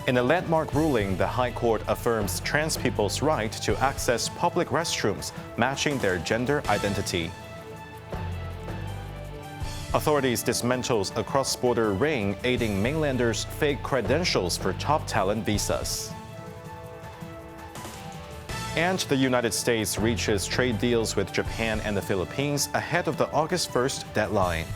In a landmark ruling, the High Court affirms trans people's right to access public restrooms matching their gender identity. Authorities dismantles a cross-border ring aiding mainlanders' fake credentials for top talent visas. And the United States reaches trade deals with Japan and the Philippines ahead of the August 1st deadline.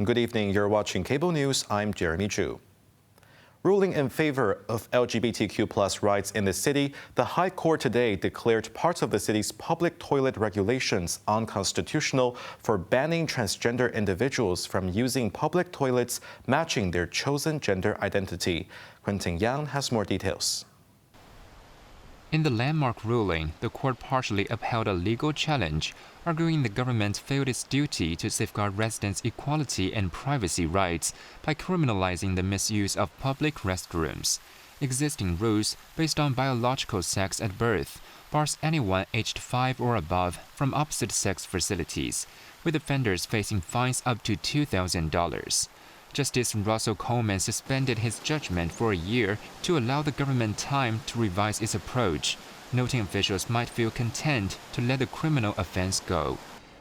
Good evening, you're watching Cable News. I'm Jeremy Chu. Ruling in favor of LGBTQ+ rights in the city, the High Court today declared parts of the city's public toilet regulations unconstitutional for banning transgender individuals from using public toilets matching their chosen gender identity. Quentin Yang has more details. In the landmark ruling, the court partially upheld a legal challenge, arguing the government failed its duty to safeguard residents' equality and privacy rights by criminalizing the misuse of public restrooms. Existing rules, based on biological sex at birth, bars anyone aged 5 or above from opposite-sex facilities, with offenders facing fines up to $2,000. Justice Russell Coleman suspended his judgment for a year to allow the government time to revise its approach, noting officials might feel content to let the criminal offense go.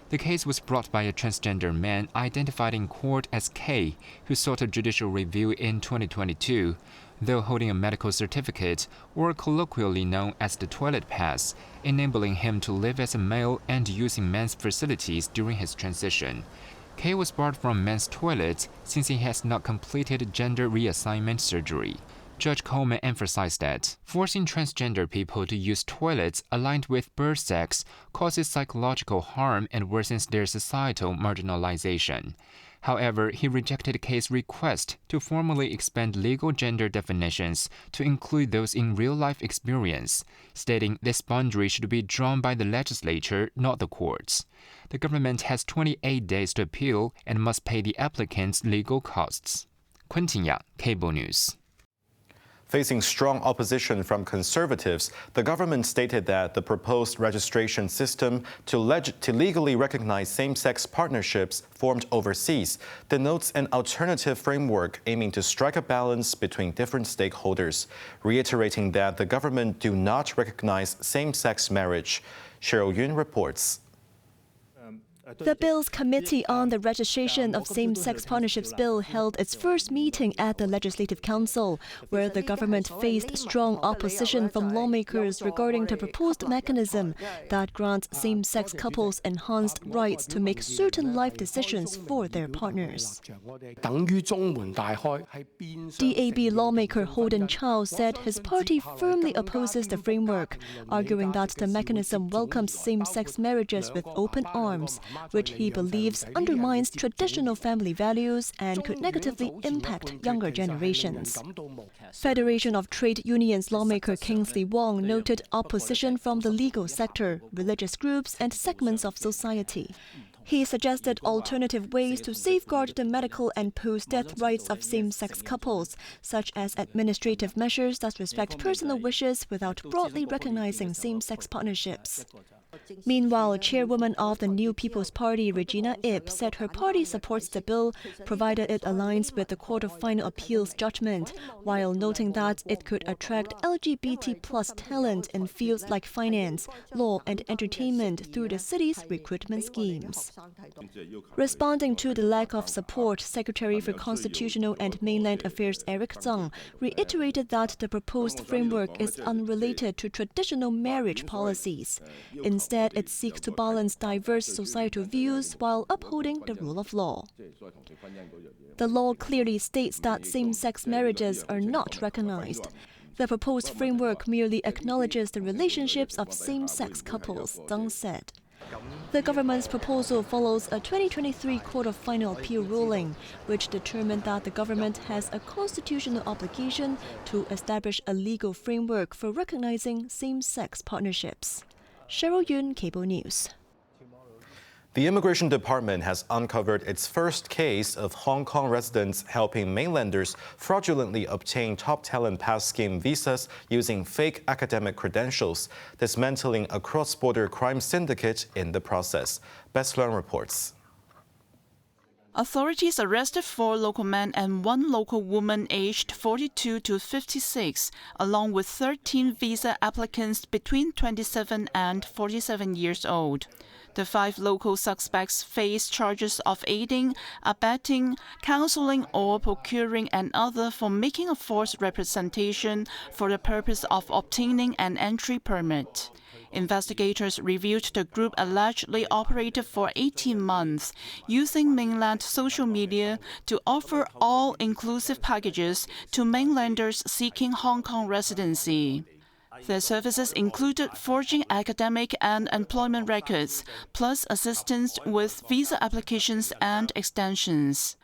The case was brought by a transgender man identified in court as K, who sought a judicial review in 2022, though holding a medical certificate, or colloquially known as the toilet pass, enabling him to live as a male and using men's facilities during his transition. K was barred from men's toilets since he has not completed gender reassignment surgery. Judge Coleman emphasized that forcing transgender people to use toilets aligned with birth sex causes psychological harm and worsens their societal marginalization. However, he rejected K's request to formally expand legal gender definitions to include those in real-life experience, stating this boundary should be drawn by the legislature, not the courts. The government has 28 days to appeal and must pay the applicants legal costs. Quentin Yang, Cable News. Facing strong opposition from conservatives, the government stated that the proposed registration system to legally recognize same-sex partnerships formed overseas denotes an alternative framework aiming to strike a balance between different stakeholders, reiterating that the government do not recognize same-sex marriage. Cheryl Yun reports. The Bill's Committee on the Registration of Same-Sex Partnerships Bill held its first meeting at the Legislative Council, where the government faced strong opposition from lawmakers regarding the proposed mechanism that grants same-sex couples enhanced rights to make certain life decisions for their partners. DAB lawmaker Holden Chow said his party firmly opposes the framework, arguing that the mechanism welcomes same-sex marriages with open arms, which he believes undermines traditional family values and could negatively impact younger generations. Federation of Trade Unions lawmaker Kingsley Wong noted opposition from the legal sector, religious groups, and segments of society. He suggested alternative ways to safeguard the medical and post-death rights of same-sex couples, such as administrative measures that respect personal wishes without broadly recognizing same-sex partnerships. Meanwhile, chairwoman of the New People's Party, Regina Ip, said her party supports the bill, provided it aligns with the Court of Final Appeals judgment, while noting that it could attract LGBT+ talent in fields like finance, law, and entertainment through the city's recruitment schemes. Responding to the lack of support, Secretary for Constitutional and Mainland Affairs Eric Tsang reiterated that the proposed framework is unrelated to traditional marriage policies. Instead, it seeks to balance diverse societal views while upholding the rule of law. The law clearly states that same-sex marriages are not recognized. The proposed framework merely acknowledges the relationships of same-sex couples, Tsang said. The government's proposal follows a 2023 Court of Final Appeal ruling, which determined that the government has a constitutional obligation to establish a legal framework for recognizing same-sex partnerships. Cheryl Yun, Cable News. The Immigration Department has uncovered its first case of Hong Kong residents helping mainlanders fraudulently obtain top talent pass scheme visas using fake academic credentials, dismantling a cross-border crime syndicate in the process. Best Learn reports. Authorities arrested 4 local men and 1 local woman aged 42 to 56, along with 13 visa applicants between 27 and 47 years old. The 5 local suspects face charges of aiding, abetting, counseling, or procuring another for making a false representation for the purpose of obtaining an entry permit. Investigators revealed the group allegedly operated for 18 months, using mainland social media to offer all-inclusive packages to mainlanders seeking Hong Kong residency. Their services included forging academic and employment records, plus assistance with visa applications and extensions.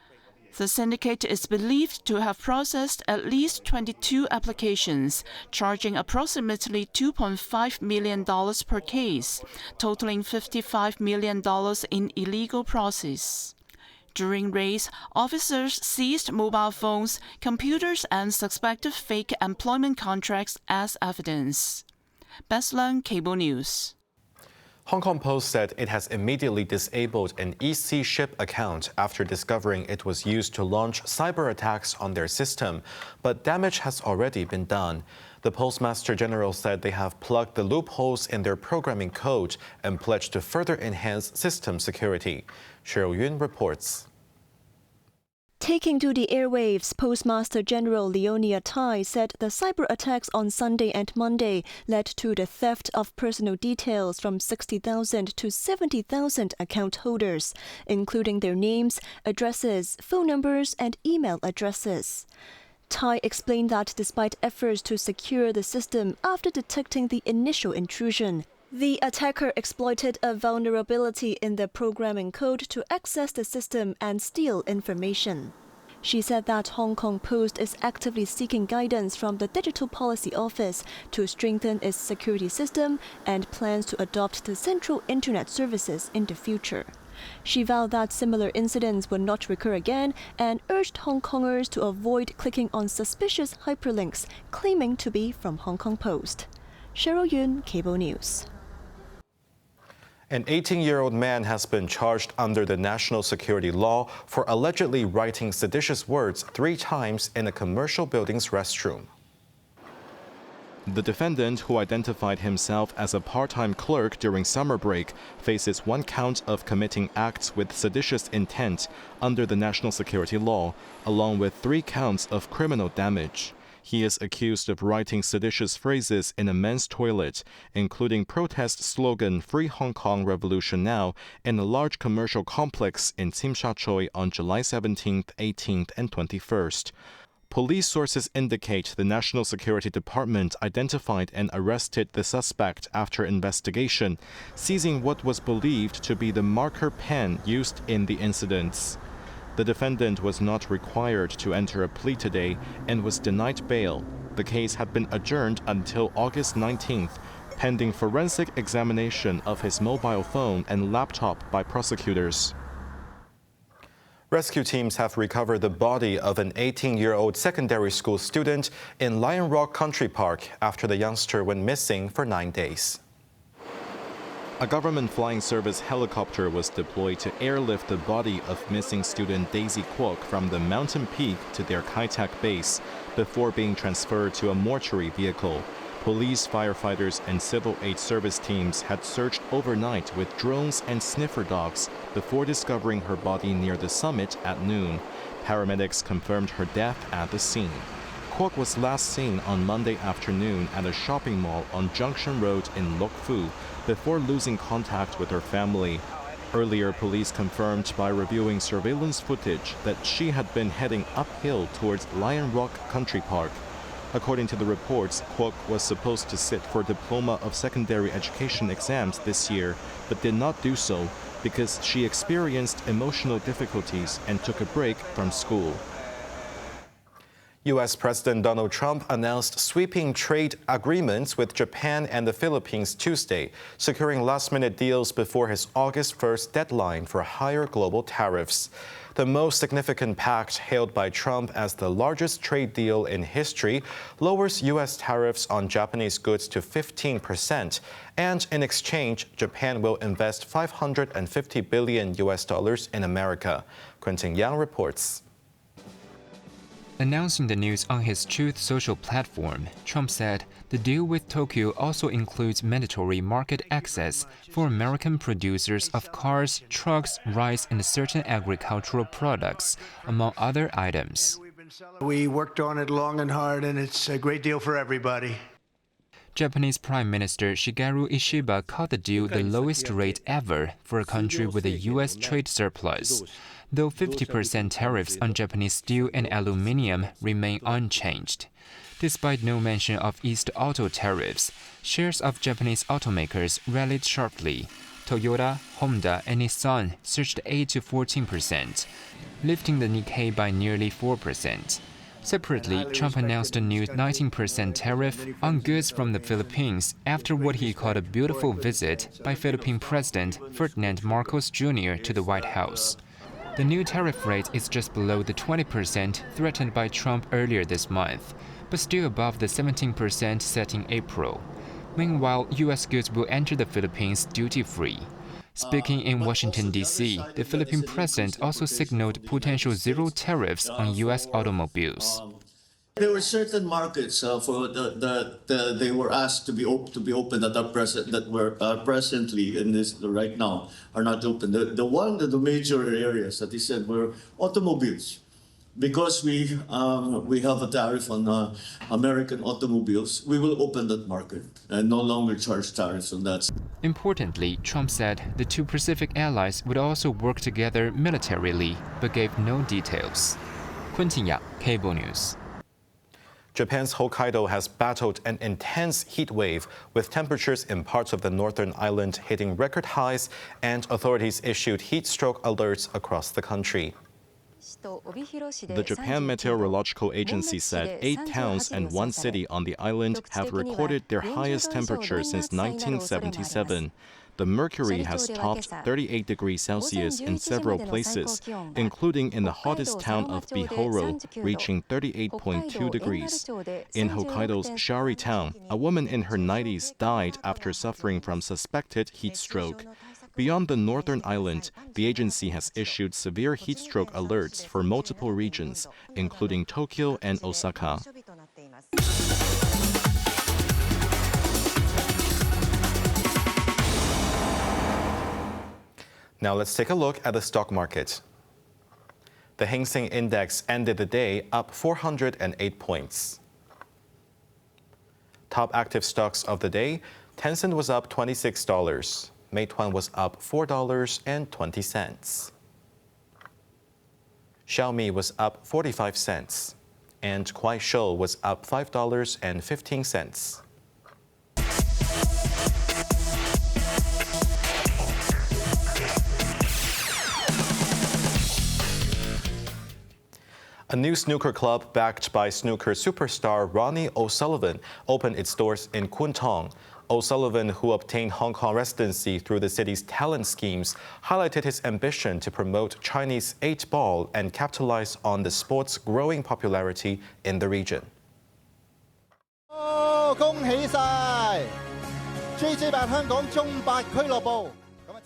The syndicate is believed to have processed at least 22 applications, charging approximately $2.5 million per case, totaling $55 million in illegal process. During raids, officers seized mobile phones, computers, and suspected fake employment contracts as evidence. Best Learn Cable News. Hong Kong Post said it has immediately disabled an EC ship account after discovering it was used to launch cyber attacks on their system, but damage has already been done. The Postmaster General said they have plugged the loopholes in their programming code and pledged to further enhance system security. Cheryl Yun reports. Taking to the airwaves, Postmaster General Leonia Tai said the cyber attacks on Sunday and Monday led to the theft of personal details from 60,000 to 70,000 account holders, including their names, addresses, phone numbers, and email addresses. Tai explained that despite efforts to secure the system after detecting the initial intrusion, the attacker exploited a vulnerability in the programming code to access the system and steal information. She said that Hong Kong Post is actively seeking guidance from the Digital Policy Office to strengthen its security system and plans to adopt the Central Internet Services in the future. She vowed that similar incidents would not recur again and urged Hong Kongers to avoid clicking on suspicious hyperlinks claiming to be from Hong Kong Post. Cheryl Yun, Cable News. An 18-year-old man has been charged under the national security law for allegedly writing seditious words 3 times in a commercial building's restroom. The defendant, who identified himself as a part-time clerk during summer break, faces 1 count of committing acts with seditious intent under the national security law, along with 3 counts of criminal damage. He is accused of writing seditious phrases in a men's toilet, including protest slogan "Free Hong Kong Revolution Now" in a large commercial complex in Tsim Sha Tsui on July 17th, 18th, and 21st. Police sources indicate the National Security Department identified and arrested the suspect after investigation, seizing what was believed to be the marker pen used in the incidents. The defendant was not required to enter a plea today and was denied bail. The case had been adjourned until August 19th, pending forensic examination of his mobile phone and laptop by prosecutors. Rescue teams have recovered the body of an 18-year-old secondary school student in Lion Rock Country Park after the youngster went missing for 9 days. A government flying service helicopter was deployed to airlift the body of missing student Daisy Kwok from the mountain peak to their Kai Tak base before being transferred to a mortuary vehicle. Police, firefighters, and civil aid service teams had searched overnight with drones and sniffer dogs before discovering her body near the summit at noon. Paramedics confirmed her death at the scene. Kwok was last seen on Monday afternoon at a shopping mall on Junction Road in Lok Fu before losing contact with her family. Earlier, police confirmed by reviewing surveillance footage that she had been heading uphill towards Lion Rock Country Park. According to the reports, Kwok was supposed to sit for Diploma of Secondary Education exams this year, but did not do so because she experienced emotional difficulties and took a break from school. U.S. President Donald Trump announced sweeping trade agreements with Japan and the Philippines Tuesday, securing last-minute deals before his August 1st deadline for higher global tariffs. The most significant pact, hailed by Trump as the largest trade deal in history, lowers U.S. tariffs on Japanese goods to 15%. And in exchange, Japan will invest $550 billion in America. Quentin Yang reports. Announcing the news on his Truth Social platform, Trump said the deal with Tokyo also includes mandatory market access for American producers of cars, trucks, rice, and certain agricultural products, among other items. We worked on it long and hard, and it's a great deal for everybody. Japanese Prime Minister Shigeru Ishiba called the deal the lowest rate ever for a country with a U.S. trade surplus, though 50% tariffs on Japanese steel and aluminum remain unchanged. Despite no mention of East auto tariffs, shares of Japanese automakers rallied sharply. Toyota, Honda, and Nissan surged 8 to 14%, lifting the Nikkei by nearly 4%. Separately, Trump announced a new 19% tariff on goods from the Philippines after what he called a beautiful visit by Philippine President Ferdinand Marcos Jr. to the White House. The new tariff rate is just below the 20% threatened by Trump earlier this month, but still above the 17% set in April. Meanwhile, U.S. goods will enter the Philippines duty-free. Speaking in Washington, D.C., the Philippine president also signaled potential zero tariffs on U.S. automobiles. There were certain markets they were asked to be open that were presently in this right now are not open. The major areas that he said were automobiles, because we have a tariff on American automobiles. We will open that market and no longer charge tariffs on that. Importantly, Trump said the two Pacific allies would also work together militarily, but gave no details. Quentin Yang, Cable News. Japan's Hokkaido has battled an intense heat wave, with temperatures in parts of the northern island hitting record highs, and authorities issued heat stroke alerts across the country. The Japan Meteorological Agency said 8 towns and 1 city on the island have recorded their highest temperature since 1977. The mercury has topped 38 degrees Celsius in several places, including in the hottest town of Bihoro, reaching 38.2 degrees. In Hokkaido's Shari town, a woman in her 90s died after suffering from suspected heat stroke. Beyond the northern island, the agency has issued severe heat stroke alerts for multiple regions, including Tokyo and Osaka. Now let's take a look at the stock market. The Hang Seng Index ended the day up 408 points. Top active stocks of the day: Tencent was up $26. Meituan was up $4.20. Xiaomi was up 45 cents. And Kuaishou was up $5.15. A new snooker club backed by snooker superstar Ronnie O'Sullivan opened its doors in Kwun Tong. O'Sullivan, who obtained Hong Kong residency through the city's talent schemes, highlighted his ambition to promote Chinese 8-ball and capitalize on the sport's growing popularity in the region.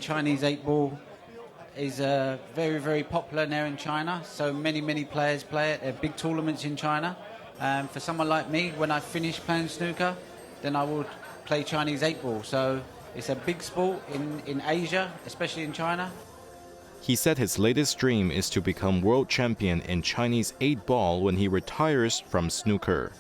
Chinese 8-ball is very, very popular now in China, so many players play it. There are big tournaments in China. For someone like me, when I finish playing snooker, then I would play Chinese 8-ball. So it's a big sport in Asia, especially in China. He said his latest dream is to become world champion in Chinese 8-ball when he retires from snooker.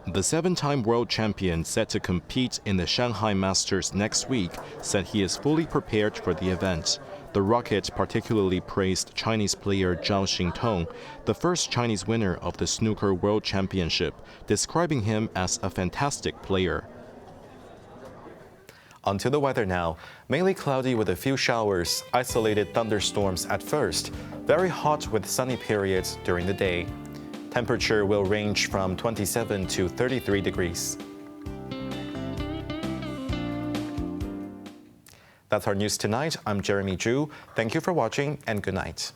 The 7-time world champion, set to compete in the Shanghai Masters next week, said he is fully prepared for the event. The Rocket particularly praised Chinese player Zhao Xingtong, the first Chinese winner of the Snooker World Championship, describing him as a fantastic player. On to the weather now. Mainly cloudy with a few showers, isolated thunderstorms at first. Very hot with sunny periods during the day. Temperature will range from 27 to 33 degrees. That's our news tonight. I'm Jeremy Zhu. Thank you for watching and good night.